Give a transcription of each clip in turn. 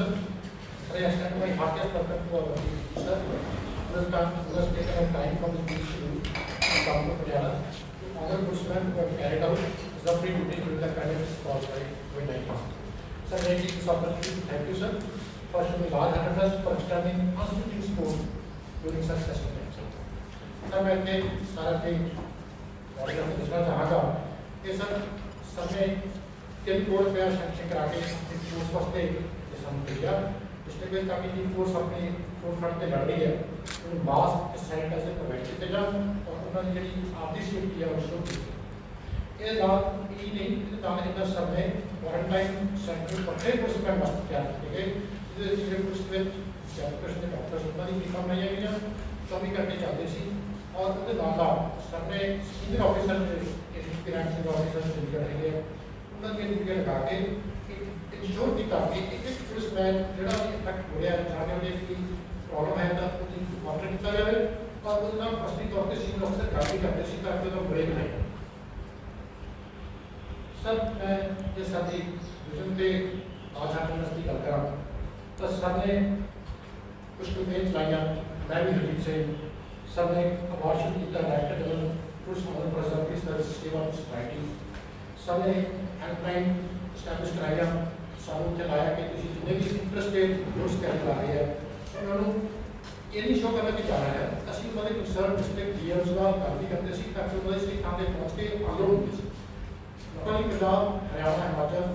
I extend my heartiest welcome to our sir. Let's take our time from the beach to come to Patiala. Other bushman who have carried out exemplary duties during the pandemic caused by COVID-19. Sir, I take this opportunity to thank you, sir, for showing large attendance for extending unscripted support during such testing times. Sir, मैं अपने सारा के order में दूसरा चाहूँगा कि sir समय तीन करोड़ रुपया सैंक्शन करा के फोर्स वास्ते किया इसलिए कि ताकि जी फोर्स अपनी फोर्स फ्रंट पे लड़ रही है उन मास्क सैनिटाइजर प्रोवाइड किए जाए और उन्होंने जी आपकी सेफ्टी है उसको ये बात ही नहीं ताकि इतना समय क्वारंटाइन सेंटर पट्टे पर उसमें मस्त किया ठीक है जिससे कुछ में डॉक्टर्स ने डॉक्टर्स उन्होंने भी काम नहीं किया सभी करने चाहते सी और उसके नाला सबने सीनियर ऑफिसर फिनेंशियल ऑफिसर से कर रही है उन्होंने ड्यूटी लगा के इंश्योर किया कि एक पुलिसमैन जो इफेक्ट हो रहा है जाने वाले की प्रॉब्लम है तो उसकी मॉनिटर किया जाए और उसका असली तौर पर सीनियर ऑफिसर गाड़ी करते सी ताकि वो ब्रेक नहीं सर मैं ये साथी विजन पे आज आपने नजदीक गल करा तो सर ने कुछ कैंपेन चलाइया मैं भी हजीब से सर ने अवार्ड शुरू किया director general police model president service सेवा सोसाइटी सर ने हेल्पलाइन स्टैब्लिश कराया सानू चलाया कि तुम जिन्हें भी इंटरेस्टेड यूज कर ला रहे हैं उन्होंने ये नहीं शो करना कि जाना है असं उन्होंने कंसर्न डिस्ट्रिक्ट डीएम्स का काम भी करते सी ताकि उन्होंने इस थाने पहुँच के आगे होते सी लोगों की पंजाब हरियाणा हिमाचल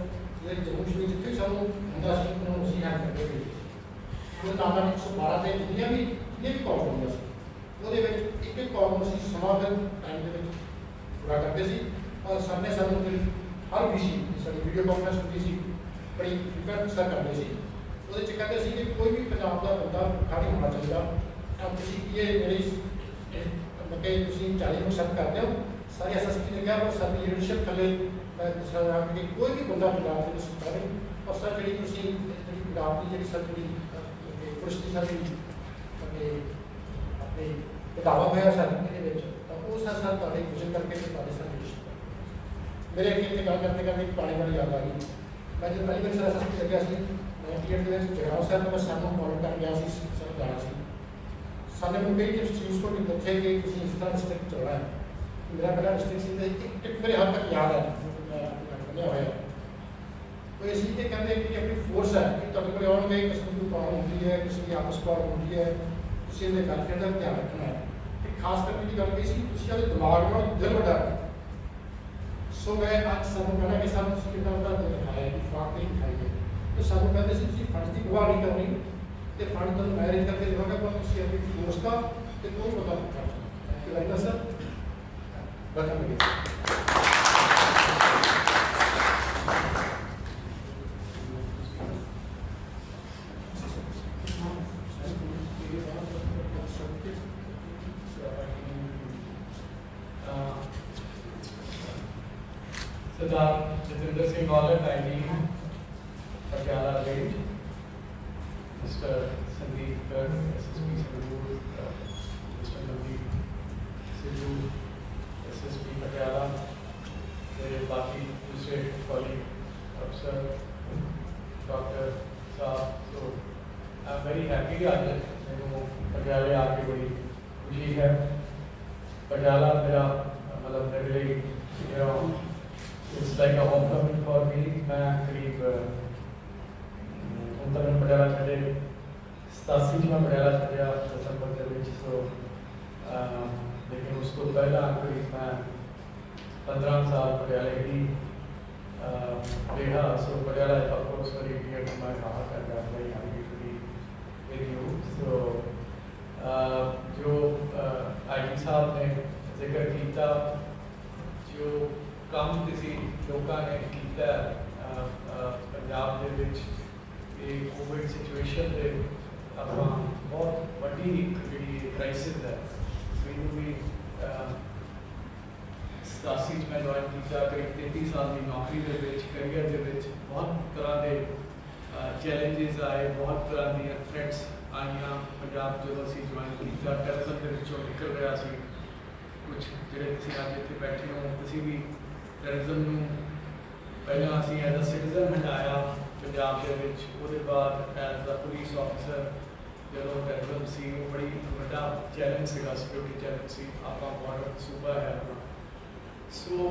ये जम्मू कश्मीर जितने सानू होंदा सी उन्होंने उसी हैंड करके भेजे उन्होंने नाम 112 पे जितनी भी कॉल होंदा सी ਉਹਦੇ ਵਿੱਚ ਇੱਕ ਇੱਕ ਕਾਲਮ ਅਸੀਂ ਸਮਾਗਮ ਟਾਈਮ ਦੇ ਵਿੱਚ ਪੂਰਾ ਕਰਦੇ ਸੀ ਔਰ ਸਰ ਨੇ ਸਾਨੂੰ ਹਰ ਵਿਸ਼ੀ ਸਾਡੀ ਵੀਡੀਓ ਕਾਨਫਰੰਸ ਹੁੰਦੀ ਸੀ ਬੜੀ ਫਿਕਰ ਸਰ ਕਰਦੇ ਸੀ ਉਹਦੇ ਚ ਕਹਿੰਦੇ ਸੀ ਕਿ ਕੋਈ ਵੀ ਪੰਜਾਬ ਦਾ ਬੰਦਾ ਖਾਲੀ ਹੋਣਾ ਚਾਹੀਦਾ ਤਾਂ ਤੁਸੀਂ ਇਹ ਮੇਰੀ ਮੱਕੇ ਤੁਸੀਂ 40% ਕਰਦੇ ਹੋ ਸਾਰੀ ਐਸਐਸਪੀ ਨੇ ਕਿਹਾ ਪਰ ਸਾਡੀ ਲੀਡਰਸ਼ਿਪ ਥੱਲੇ ਮੈਂ ਦੱਸਣਾ ਕਿ ਕੋਈ ਵੀ ਬੰਦਾ ਪੰਜਾਬ ਦੇ ਵਿੱਚ ਕਰੇ ਔਰ ਸਰ ਜਿਹੜੀ ਤੁਸੀਂ ਜਿਹੜੀ ਪੰਜਾਬ ਦੀ ਜਿਹੜੀ ਸਰ ਜਿਹੜੀ ਪੁਲਿਸ ਦੀ ਸਾਡੀ अपने दावा होया सर ये तो वो सर सर तुहाडे विजन करके तुहाडे सर मेरे एक गल करते करते पुरानी वाली याद आ गई मैं जब पहली बार सर एसएसपी लग्या सी 98 ਦੇ ਵਿੱਚ ਜਗਰਾਉਂ ਸਰ ने मैं ਸਾਨੂੰ फॉलो कर गया सी सर जाना सी सर ने मुझे कई चीज़ को भी दसे कि तुसीं इस तरह डिस्ट्रिक्ट चलना है मेरा पहला डिस्ट्रिक्ट सी एक टिप मेरे हाल तक याद है मैं बनया होया तो इसी के कहते कि अपनी फोर्स है कि तुहाडे कोल आउणगे किसी की प्रॉब्लम होती है किसी की आपस प्रॉब्लम होती है ਤੁਸੀਂ ਇਹਦੇ ਵੈਲਫੇਅਰ ਦਾ ਧਿਆਨ ਰੱਖਣਾ ਹੈ ਤੇ ਖਾਸ ਕਰਕੇ ਦੀ ਗੱਲ ਕੀ ਸੀ ਤੁਸੀਂ ਆਪਣੇ ਦਿਮਾਗ ਨਾਲ ਦਿਲ ਵੱਡਾ ਸੋ ਮੈਂ ਅੱਜ ਸਾਨੂੰ ਕਹਿਣਾ ਕਿ ਸਾਨੂੰ ਤੁਸੀਂ ਕਿੰਨਾ ਵੱਡਾ ਦਿਲ ਦਿਖਾਇਆ ਕਿ ਫਾਕ ਨਹੀਂ ਦਿਖਾਈਏ ਤੇ ਸਾਨੂੰ ਕਹਿੰਦੇ ਸੀ ਤੁਸੀਂ ਫੰਡ ਦੀ ਗਵਾਹ ਨਹੀਂ ਕਰਨੀ ਤੇ ਫੰਡ ਤੁਹਾਨੂੰ ਮੈਨੇਜ ਕਰਕੇ ਦੇਵਾਂਗਾ ਪਰ ਤੁਸੀਂ ਆਪਣੀ ਫੋਰਸ ਦਾ ਤੇ ਕੋਈ ਪਤਾ ਨਹੀਂ ਕਰਨਾ ਕਿ ਲੱਗਦਾ ਸਰ ਬਤਾ Sardar Jatinder Singh Gaulat I Patiala range mister Sandeep Garg SSP Sangrur mister Navdeep Sidhu SSP Patiala बाकी दूसरे कॉलीग अफसर डॉक्टर साहब तो आई एम वेरी हैप्पी आज मैं पटियाले आके बड़ी खुशी है पटियाला मेरा मतलब मेरे It's like a homecoming for me. मैं करीब उन तक पटियाला छड़े 87 में पटियाला छड़िया दिसंबर के बीच तो लेकिन उसको पहला करीब मैं 15 साल पटियाले ही रहा so Patiala of course very dear to my heart and I am very happy to be with you so जो आईजी साहब ने जिक्र किया जो काम किसी लोगों ने किया पंजाब के विच ये कोविड सिचुएशन के अपना बहुत बड़ी जी क्राइसिस है मैनू भी 87 में ज्वाइन किया करीब 33 साल की नौकरी के करियर के बहुत तरह के चैलेंजेस आए बहुत तरह दी थ्रेट्स आईया पंजाब जो असी ज्वाइन किया टेररिज्म के विचों निकल रहा सी कुछ जिहड़े तुसीं अज इत्थे बैठे हो तुसीं भी टेररिज्म पहला असी एज अ सिटीजन हटाया पंजाब के विच। उसके बाद एज अ पुलिस ऑफिसर जो टेररिज्म सी वो बड़ी बड़ा चैलेंज सीगा, सिक्योरिटी चैलेंज सी। आप बॉर्डर सूबा है अपना, so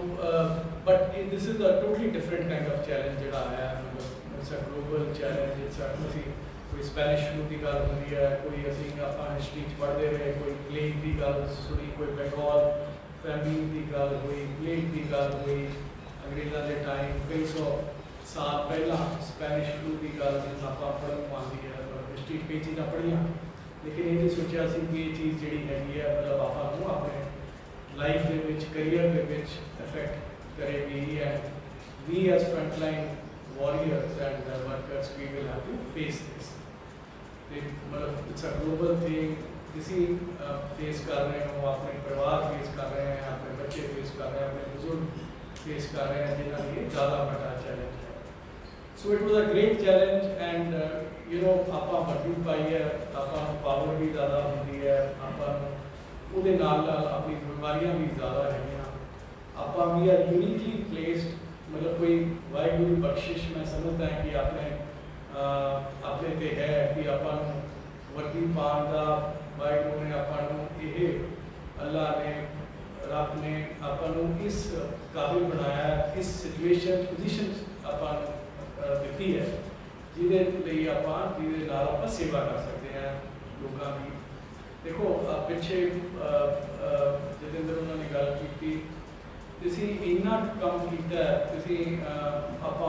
but this is a totally different kind of challenge जोड़ा है। मतलब it's a global challenge. It's असी कोई स्पैनिश फ्लू की गल होंगी है, कोई असी आप हिस्ट्री पढ़ते रहे, कोई प्लेग की गल सुनी, कोई बंगाल फैमिली की गल हुई, प्लेग की गल हुई अंग्रेज़ों के टाइम कई सौ साल पहला स्पैनिश फ्लू की गल आप पढ़न को आती है। हिस्ट्री कई चीज़ा पढ़िया, लेकिन ये सोचा सी कि ये चीज़ जी हैगी है मतलब आपको अपने लाइफ के विच करियर के विच इफेक्ट करेगी। And we as frontline warriors and workers we will have to face this. मतलब इट्स अ ग्लोबल थिंग। किसी फेस कर रहे हो, अपने परिवार फेस कर रहे हैं, अपने बच्चे फेस कर रहे हैं, अपने बुजुर्ग फेस कर रहे हैं, जिन्होंने ये ज़्यादा बड़ा चैलेंज है। So it was a great challenge and you know आप वर्दी पाई है, आप पावर भी ज़्यादा होती है, आप उहदे नाल अपनी जिम्मेवारियां भी ज़्यादा है। आप वी आर यूनिकली प्लेस्ड, मतलब कोई वाहिगुरू की बख्शिश मैं समझता है कि अपने ते है कि आप वर्दी पान का वाहिगुरू ने आपको अल्लाह ने रब ने आपको इस काबिल बनाया, इस सिचुएशन पोजीशन आप दी है जिहदे आप सेवा कर सकते हैं लोगों की। देखो पिछे जतेंद्र उन्होंने गल की तुसी इन्ना काम किया, तुसी आप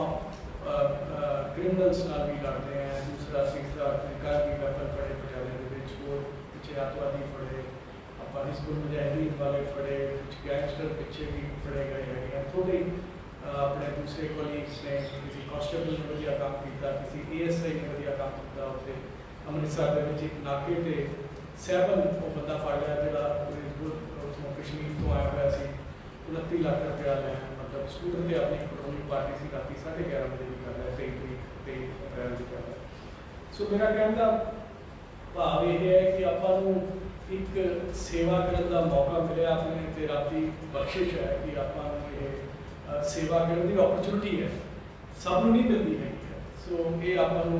क्रिमिनल्स नाल भी लड़ते हैं, दूसरा तीसरा घर भी कतल फड़े पटियाले के पिछे अतवादी फड़े, आप हिजबुल मुजाहिदीन वाले फड़े, कुछ गैंगस्टर पिछे भी फड़े गए हैं। थोड़े अपने दूसरे कोलीग्स ने किसी कांस्टेबल ने वधिया काम किया, किसी ASI ने वधिया काम किया। उत्थे अमृतसर के एक नाके ते सैबन वो बंदा फड़ लिया जोड़ा उतों कश्मीर तो आया हुआ सी, 29 लाख रुपया लैन मतलब स्कूटर से अपनी पेट्रोलिंग पार्टी से रात 11:30 बजे की गल है, 23 अप्रैल की गल है। सो मेरा कहने का भाव यह है कि आपको एक सेवा करने का मौका मिले अपने ते रब की बख्शिश है कि आपको सेवा करने की अपॉर्चुनिटी है, सब नहीं मिलती है। सो ये आपको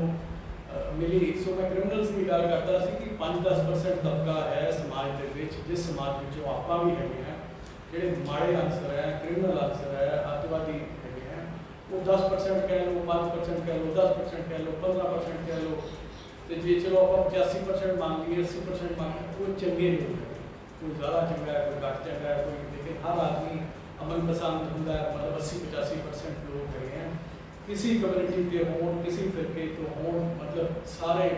मिली। सो मैं क्रिमिनल्स की गल करता सी कि 5-10% तबका है समाज के विच, जिस समाज में आप भी है जोड़े माड़े अनसर है, क्रिमिनल अनसर है, अतवादी है, वो 10% कह लो, 5% कह लो, 10% कह लो, 15% कह लो, तो जे चलो आप 85% मांग लीए, 80% मांग लीए, वो चंगे नहीं होंगे। कोई ज़्यादा चंगा है, कोई घट चंगा है, कोई, लेकिन हर आदमी अमन पसंद होंगे। मतलब 80-85% लोग हैं किसी कम्युनिटी के हों, किसी फिरके तो हों, मतलब सारे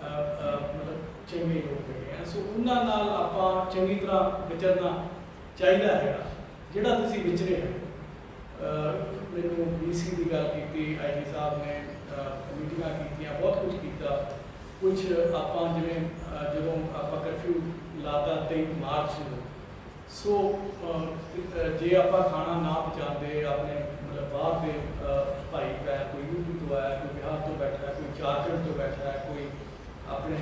मतलब चंगे लोग हैं। सो उन्होंने आप चंगी तरह विचरना चाहिए है जोड़ा तुम विचरे हैं। मैंने BC की गल की, IG साहब ने मीटिंग की, बहुत कुछ किया। कुछ आप जिमें जो आप कर्फ्यू लाता 23 मार्च, सो जे आप खाना ना पहुँचाते अपने मतलब बाहर के भाई है, कोई यूपी तो आया, कोई बिहार तो बैठा है, कोई झारखंड तो बैठा है, कोई अपने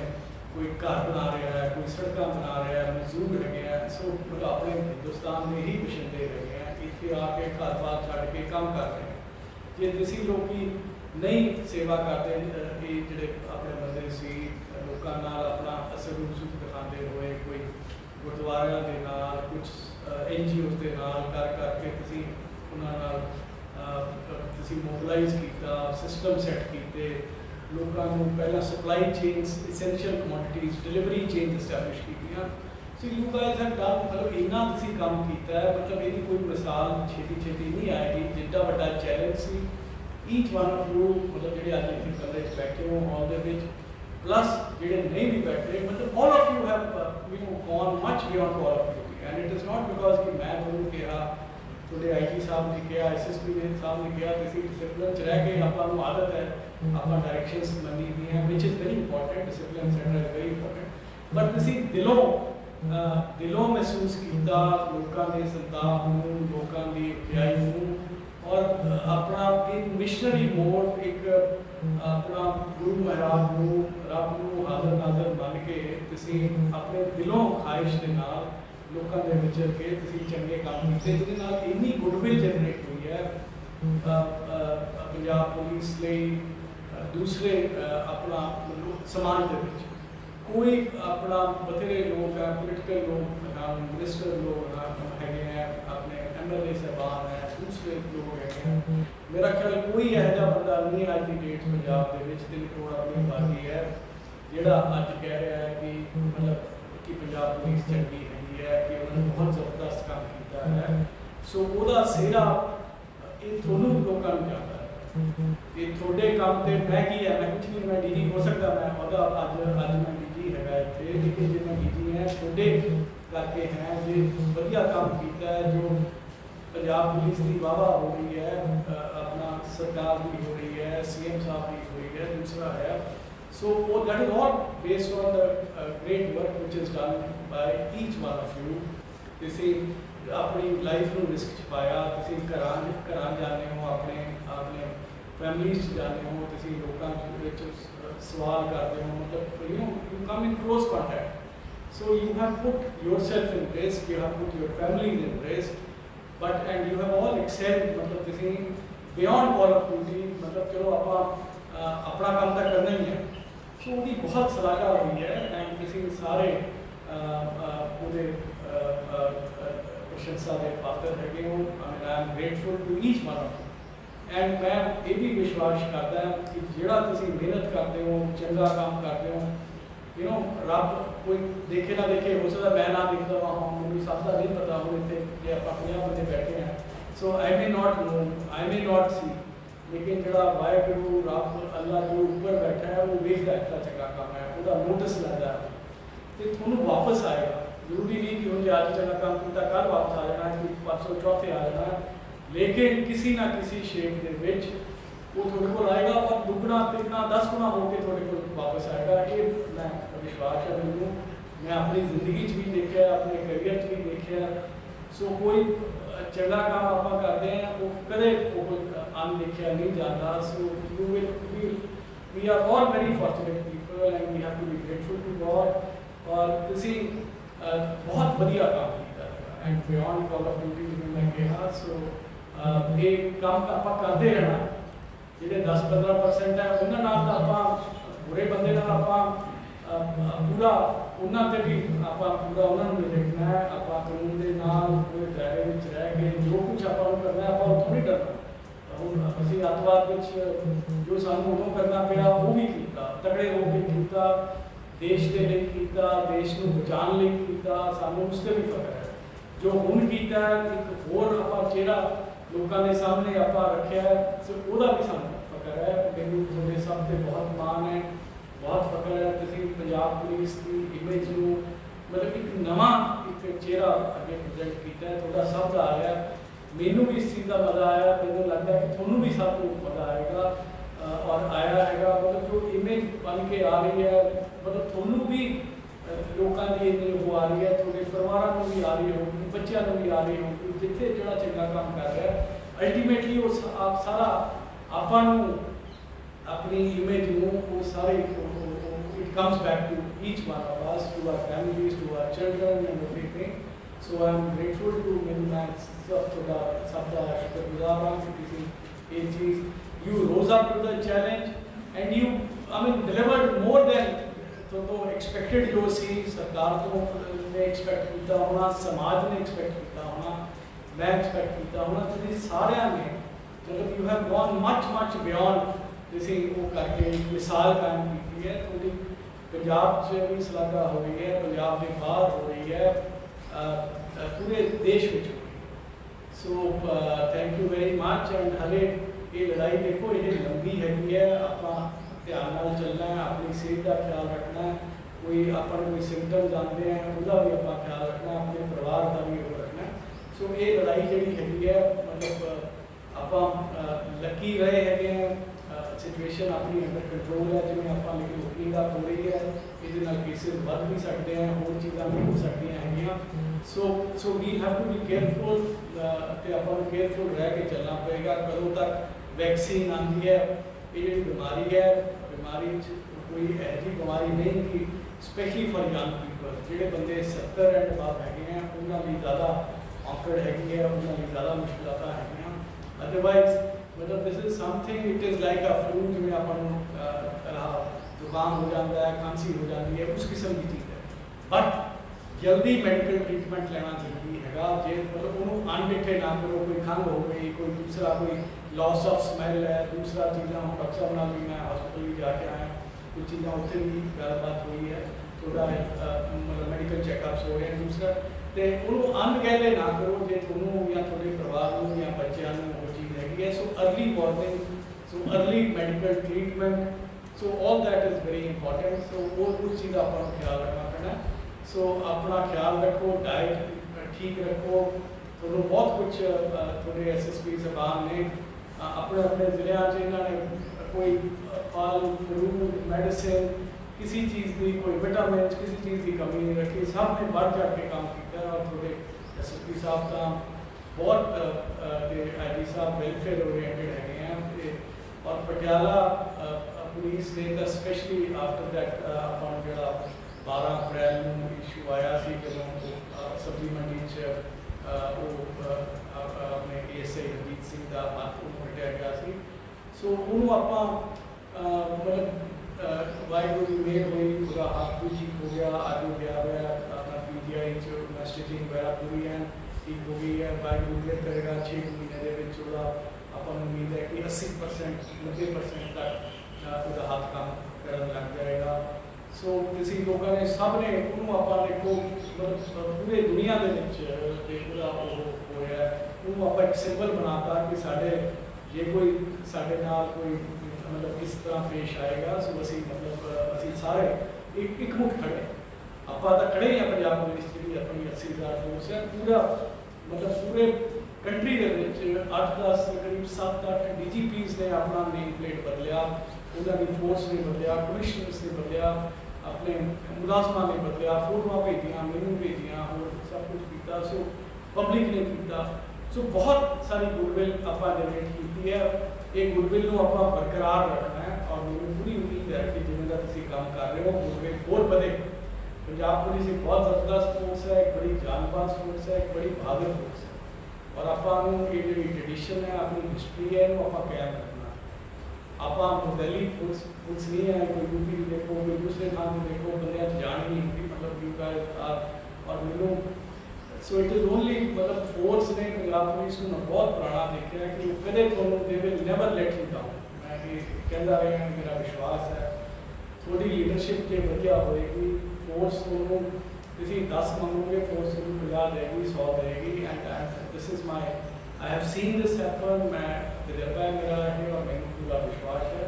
कोई घर बना रहा है, कोई सड़क बना रहा है, मजदूर है। सो मतलब अपने हिंदुस्तान में ही बशिंदे है, इतने आके घर बार छड़ के काम कर रहे हैं। जे किसी लोग की नहीं सेवा करते, ये जोड़े अपने बंदे सी लोगों नाल अपना सलूक दिखाते हुए, कोई गुरुद्वारों के नाल, कुछ NGOs के नाल करके तुसी उन्हां नाल तुसी मोबिलाइज किया, सिस्टम सैट किए, लोगों को पहला supply chains, essential commodities delivery chains establish की। So you guys have done, मतलब इन्ना तुसी काम किया है, मतलब ये कोई मिसाल छेती नहीं आएगी जितना बड़ा चैलेंज सी। ईच वन ऑफ यू मतलब जो अज इतने कमरे बैठे हो ऑल दे विच, प्लस जो नहीं भी बैठे, मतलब all of you have gone much beyond all of you. And it is not because कि मैं तुहानू कहा, थोड़े IG साहब ने कहा, SSP साहब ने कहा, किसी डिसिप्लिन च रह के आपको आदत है, आप डायरेक्शंस मनी दी हैं, which is very important, discipline centre is very important, but तुसी दिलों महसूस किया लोगों के संताप नूं, लोगों की प्याई नूं, और अपना एक मिशनरी मोड, एक अपना गुरु महाराज नूं, रब नूं हाज़र नाज़र बन के तुसी अपने दिलों ख्वाहिश के नाल लोगों के विचर के तुसी चंगे काम किए, जिहदे नाल इन्नी गुडविल जनरेट हुई है पंजाब पुलिस लई, दूसरे अपना समाज के विच कोई अपना बथेरे लोग हैं, पोलिटिकल लोग हैं, मिनिस्टर लोग हैं, अपने MLA साहबान हैं, दूसरे लोग हैं। मेरा ख्याल कोई ऐसा बंदा नहीं अज की डेट पंजाब के विच 3 करोड़ अपनी आबादी है जिहड़ा अज कह रहा है कि मतलब कि पंजाब पुलिस चंगी है कि उन्होंने बहुत ज़बरदस्त काम किया है। सो ਉਹਦਾ ਸਿਹਰਾ ਇਹ ਤੁਹਾਨੂੰ ਲੋਕਾਂ ਨੂੰ ਜਾਂਦਾ है। ये थोड़े काम ते मैं की है, मैं कुछ नहीं, मैं DG हो सकता, मैं ਉਹਦਾ ਅੱਜ मैं DG हैगा ਇੱਥੇ, लेकिन जो मैं DG है थोड़े करके हैं जो बढ़िया काम किया है, जो पंजाब पुलिस की वाह हो रही है, अपना सरकार भी हो रही है, CM साहब भी हो रही है, दूसरा है। So that is all based on the great work which is done by each one of you। किसी अपनी लाइफ में रिस्क च पाया, किसी घरां जाने हो, अपने फैमिलीज जाने हो, किसी लोगों सवाल करते हो, मतलब you come in close contact, so you have put yourself in risk, you have put your family in risk, but and you have all excelled, मतलब किसी beyond all of duty, मतलब चलो अपना काम तो करना ही है। सो उसकी बहुत सराहना हुई है एंड किसी सारे पूरे प्रशंसा के पात्र है। I am grateful to each one of you and मैं ये भी विश्वास करता कि जिहड़ा तुसीं मेहनत करते हो, चंगा काम करते हो, यू नो रब कोई देखे ना देखे, हो सकता मैं ना देखता वहाँ हाँ मुझे सब का नहीं पता हो, इतने आप 50 बंदे बैठे हैं, so I may not know, I may not see, लेकिन जो वाहगुरू रब अल्लाह जो ऊपर बैठा है वो वेखता है चंगा काम है, उसका नोटिस लैंदा है तो थोड़ा वापस आएगा। जरूरी नहीं कि उन्हें आज चंगा काम किया कल वापस आ जाना है, कि परसों चौथे आ जाना है, लेकिन किसी ना किसी शेप के विच वो थोड़े को आएगा और दुगना तिगना 10 गुना होकर थोड़े को वापस आएगा। ये मैं विश्वास है मैनू, मैं अपनी जिंदगी भी देखा, अपने करियर भी देखा। सो कोई चंगा काम आप करते हैं वो कदे अनदेखा नहीं जाता। So you will we are all very fortunate people and we have to be grateful to God. और किसी बहुत बढ़िया काम किया and beyond call of duty जिन्हें मैं कहा। सो ये काम आप करते रहना, जिहड़े 10-15% है उन्होंने नाल आप बुरे बंदे नाल आप पूरा उन्होंने भी आप पूरा उन्होंने देखना है, आप कानून के नाल पूरे दायरे में रह के जो कुछ आप करना है आप थोड़ी डरना। हम असी अतवाद जो सानू उदों करना पिया वो भी किया, तगड़े होकर किया, देश के लिए किया, देश को बचाने लिए किया, सानू उससे भी फख्र है। जो हुण किया एक होर आप चेहरा लोगों के सामने आप रखा है, सो वह भी सानू फख्र है। मैनू थोड़े सब से बहुत मान है, बहुत फख्र है। तुसीं पंजाब पुलिस की इमेज को मतलब एक नवा एक चेहरा अगे प्रेजेंट किया है, थोड़ा शब्द आ रहा है, मैनू भी इस चीज़ का मज़ा आया, मैनू लगता है कि थोनू भी सब को मज़ा आएगा और आया है। मतलब जो इमेज बन के आ रही है, मतलब थोनू भी लोगों की इतनी वो आ रही है, थोड़े परिवार को भी आ रही होगी, बच्चों को भी आ रही होगी, जिथे जो चंगा काम कर रहा है अल्टीमेटली उस आप सारा आपन अपनी इमेज वो सारे it comes back to each one of us, to our families, to our children and everything. So I am grateful to मेरी मैं सबका शुक्रगुजार हूँ कि किसी एक चीज़ you rose up to the challenge and you I mean delivered more than तो एक्सपेक्टेड जो सी सरकार तो ने एक्सपेक्ट किया होना, समाज ने एक्सपेक्ट किया होना, मैं एक्सपेक्ट किया होना, तो सारे ने मतलब you have gone much beyond जैसे वो करके मिसाल कायम की है। थोड़ी पंजाब से भी सलाहगा हो रही है, पंजाब के बाहर हो रही है, पूरे देश में हो रही है। So thank you very much and हले ये लड़ाई देखो ये लंबी हैगी है, आप ध्यान नाल चलना है, अपनी सेहत का ख्याल रखना है, कोई अपन कोई सिम्टम जानते हैं उसका भी अपना ख्याल रखना है, अपने परिवार का भी रखना है। सो ये लड़ाई जी हैगी है मतलब आप लकी रहे हैं, सिचुएशन अपनी अंडर कंट्रोल है, जिमें आप ओपनिंग हो रही है, ये केसेस बढ़ भी सकते हैं, और चीज़ा भी हो सकती हैं। So we have to be careful, अपन केयरफुल रह के चलना पड़ेगा। कदों तक वैक्सीन आती है, ये जी बीमारी है, बीमारी कोई ऐसी बीमारी नहीं कि स्पेशली फॉर यंग पीपल, जोड़े बंदे 70 एंड अबव है उन्होंने ज़्यादा औकड़ हैगी है, उन्होंने ज़्यादा मुश्किल है। अदरवाइज मतलब this is something, it is like a flu, जिमें अपन जुकाम हो जाता है, खांसी हो जाती है, उस किस्म की चीज़ है। बट जल्दी मैडिकल ट्रीटमेंट लेना जरूरी हैगा। जे मतलब उन्होंने अनडिठे ना करो, कोई खंघ हो गई, कोई दूसरा कोई लॉस ऑफ स्मैल है, दूसरा चीज़ा हम अक्सर ना भी मैं हॉस्पिटल भी जाके आया, कुछ चीज़ा उत्थे भी गलबात हुई है, थोड़ा मतलब मेडिकल चैकअप्स हो गए। दूसरा तो उन्होंने अनगहले ना करो जे तुम या थोड़े परिवार में या बच्चों में वो चीज़ हैगी है। So early warning, so early medical treatment, so all that is very important. So वो कुछ चीज़ अपना ख्याल रखना पैना। सो अपना ख्याल रखो, डाइट ठीक रखो। तो बहुत कुछ थोड़े SSP साहबान ने अपने अपने ज़िले इन्होंने कोई फल फ्रूट मेडिसिन किसी चीज़ की कोई विटामिन किसी चीज़ की कमी नहीं रखी, सब ने बढ़ चढ़ के काम किया। और थोड़े SSP साहब का बहुत IG साहब वेलफेयर ओरिएंटेड है। और पटियाला पुलिस ने तो स्पेशली आफ्टर दैट अपन जो 12 अप्रैल में इशू आया सी जो सब्जी मंडी अपने ASI हरजीत सिंह का हटिया गया सी। सो उन्होंने आप मतलब वाहगुरू की मेहर हुई, पूरा हाथ भी ठीक हो गया, आज हो गया हुआ अपना PGI स्टिचिंग वगैरह पूरी है ठीक हो गई है। वाहगुरू मेहर करेगा 6 महीने के अपन उम्मीद है कि 80% 90% तक पूरा हाथ काम करने लग जाएगा। सो किसी लोगों ने सब ने उन्होंने आप देखो मतलब पूरे दुनिया के पूरा हो है उन्होंने आप एक सिंबल बनाता कि साढ़े जे कोई साढ़े नाल कोई मतलब किस तरह पेश आएगा। सो असी मतलब असी सारे एक मुठ खड़े आप तो खड़े ही पंजाब पुलिस जी अपनी 80,000 फोर्स है पूरा मतलब पूरे कंट्री के 8-10 करीब 7-8 DGPs ने अपना नेम प्लेट बदलिया, उन्होंने फोर्स ने बदलिया, कमिश्नर्स ने बदलिया, अपने मुलाजमा ने बदलिया, फोटो भेजिया, मैनू भेजिया और सब कुछ किया। सो पब्लिक ने किया। सो बहुत सारी गुडविल आप जनरेट की है। एक गुडविल को आप बरकरार रखना है और मेरी पूरी उम्मीद है कि जिन्हें का तुम काम कर रहे हो गुडविल और बढ़े। पंजाब पुलिस एक बहुत ज़बरदस्त फोर्स है, एक बड़ी जानबाज फोर्स है, एक बड़ी बहादुर फोर्स है। और आपको ये जी ट्रेडिशन है अपनी हिस्ट्री है वो आप कायम रखना। आप दिल्ली पुलिस नहीं है, कोई यूपी देखो कोई दूसरे थान देखो बंदे जान ही नहीं होती मतलब यू का और मैनू सो इट इज़ ओनली मतलब फोर्स ने पंजाब पुलिस को बहुत पुराना देखा है कि कदे तुम they will never let you down. मैं ये कहता रहा मेरा विश्वास है थोड़ी लीडरशिप के वजह होएगी फोर्स को किसी 10 मांगोगे फोर्स को 50 देगी 100 देगी। And this is my I have seen this happen. मैं तजर्बा मेरा है और मैंने पूरा विश्वास है।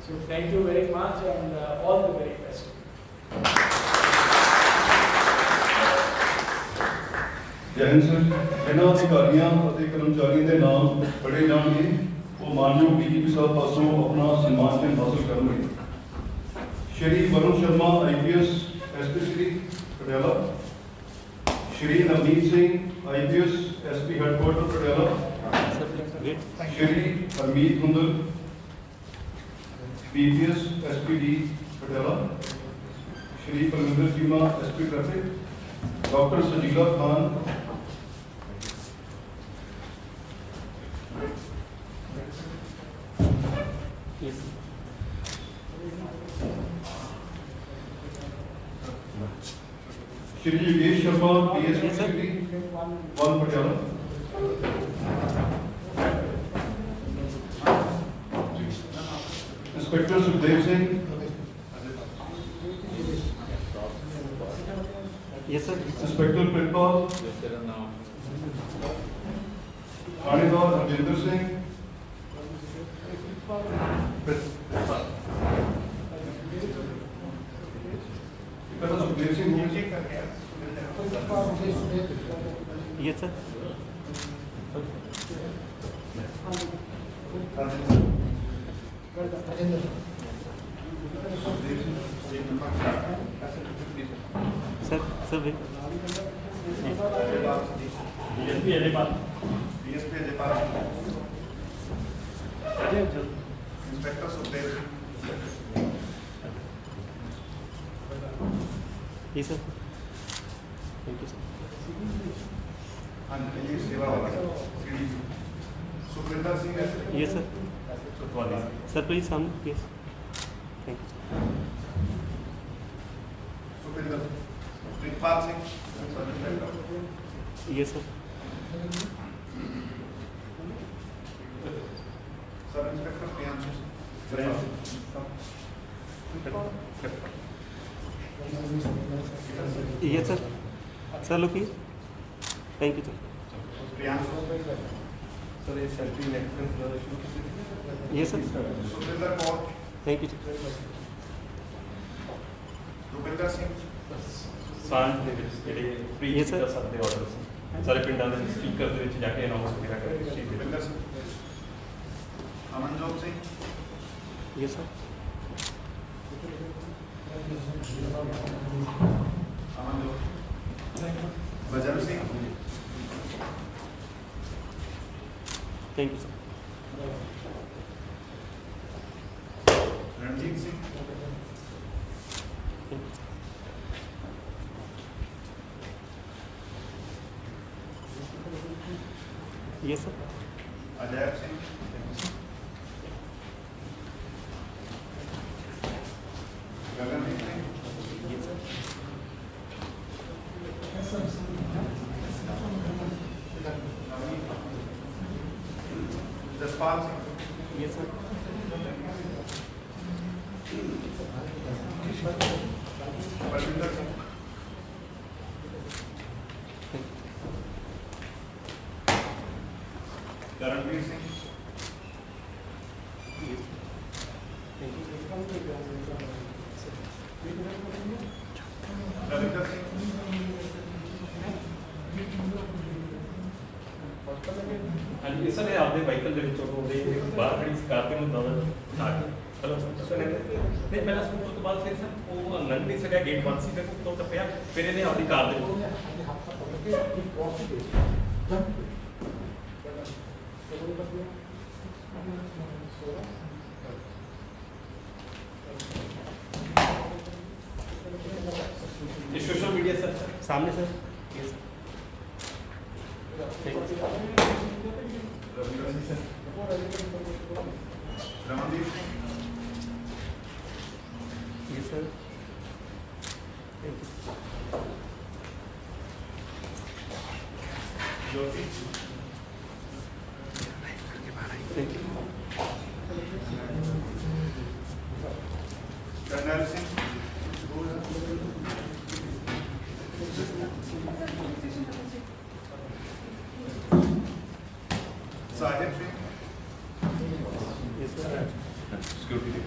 So thank you very much and all the very best. जय हिंद सर। जिन्होंने अधिकारियों और कर्मचारियों के नाम पढ़े जाएंगे वो मानयोग DGP साहब पासों अपना सम्मान चिन्ह हासिल करेंगे। Shri Varun Sharma IPS SP Shri Patiala, Shri Navneet Singh IPS SP headquarter Patiala, Shri Harmeet Hundal PPS SPD Patiala, Shri Parminder Cheema SP traffic, doctor Sajila Khan Shri Yogesh Sharma PSP 1 Patiala, inspector Sukhdev Singh yes sir, inspector Pritpal, थानेदार Harjinder Singh, Sukhdev Singh yes sir, sir sir inspector Sukhdev ji sir, thank you sir. सेवा वाला सुखविंदर सिंह Yes, sir. कोतवाली Sir, please come. Yes. Thank you. Sukhvinder Pritpal Singh sub inspector Yes, sir. Sub inspector Priyanshu Yes, sir. Sir, look here. Thank you, sir. Priyanshu sir ये selfie network Yes, sir. Sukhvinder Kaur Thank you, sir. Rupinder Singh ਸਾਂਝ ਦੇ ਵਿੱਚ ਜਿਹੜੇ pre Yes, sir. ਕਰ ਸਕਦੇ order ਸੀ ਸਾਰੇ ਪਿੰਡਾਂ ਦੇ ਸਪੀਕਰ ਦੇ ਵਿੱਚ ਜਾ ਕੇ ਅਨਾਉਂਸ ਵਗੈਰਾ ਕਰਕੇ Rupinder Singh Amanjot Singh Yes, sir. Amanjot bhajan Singh Thank you, sir. Ranjit Singh Thank you, sir. Yes, sir. Ajay Singh Gagandeep Singh Yes, sir. Jaspal Singh Yes, sir. Balwinder Singh Thank you. Karanvir Singh Yes. Thank you. Ravinder Singh ਹਾਂਜੀ ਇਸ ਨੇ ਆਪਦੇ ਵਾਹੀਕਲ ਦੇ ਵਿੱਚੋਂ ਉਹਦੇ ਬਾਹਰ ਖੜੀ ਸਕਾਰਪੀਓ ਨੂੰ ਦੌੜ ਉਠਾ ਕੇ ਚਲੋ ਸਰ ਨਹੀਂ ਪਹਿਲਾਂ ਸਕੂਟਰ ਤੋਂ ਬਾਅਦ ਫਿਰ ਸਰ ਉਹ ਲੰਘ ਨਹੀਂ ਸਕਿਆ ਗੇਟ ਬੰਦ ਸੀ ਫਿਰ ਉੱਤੋਂ ਟੱਪਿਆ ਫਿਰ ਇਹਨੇ ਆਪਦੀ ਕਾਰ ਦੇ ਵਿੱਚ ये सोशल मीडिया सर सामने, sir. Yes. Thank you. Ravinder Singh Ramandeep Singh Yes, sir. Thank you. Jyoti Thank you. Karnail Singh Sahib Singh Yes, sir. Security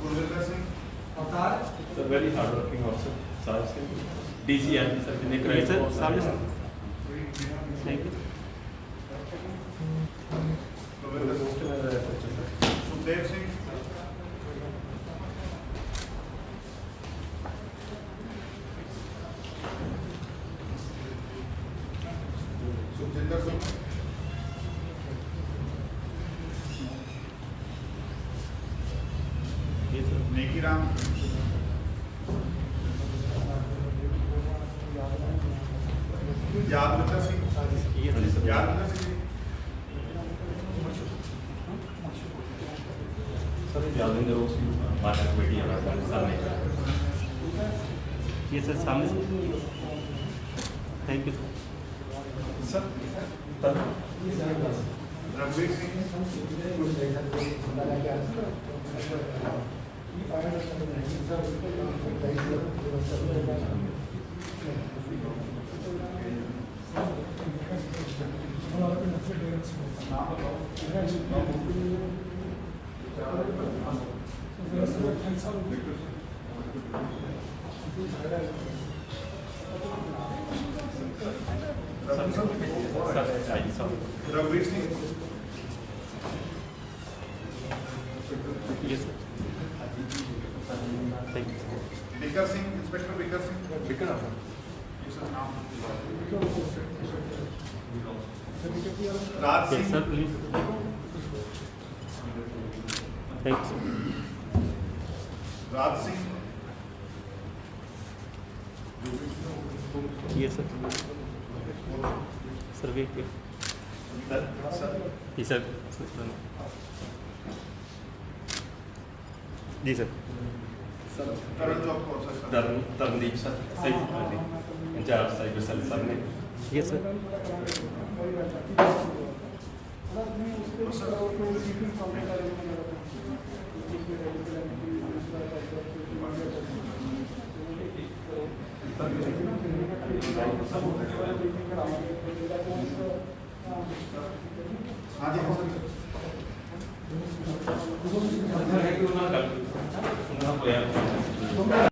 Gurvinder Singh sir very hard working officer साहब से डीसीएम सर जिन्हें Yes, sir. सामने, sir. Thank you. Ravinder Sukhdev Singh Sukhjinder Singh Yes, sir. Neki Ram Yadvinder Singh Yes, sir. Yadvinder Singh sir Yadendra रोज माता committee हमारे सामने Yes, sir. सामने, sir. Thank you, sir. Sir sir रघुवीर सिंह सर आई साहब रघुवीर Singh Yes, sir. Thank you, sir. Vikar Singh inspector Vikar Singh Vikram ये सर नाम Raj Yes, sir. Singh Please. Thank you, sir. Raj Singh Yes, sir. Sir wait पे जी सर जी sir Tarandeep sir incharge cyber cell sir ने ये सर हाँ जी ਉਹਨਾਂ ਹੋਇਆ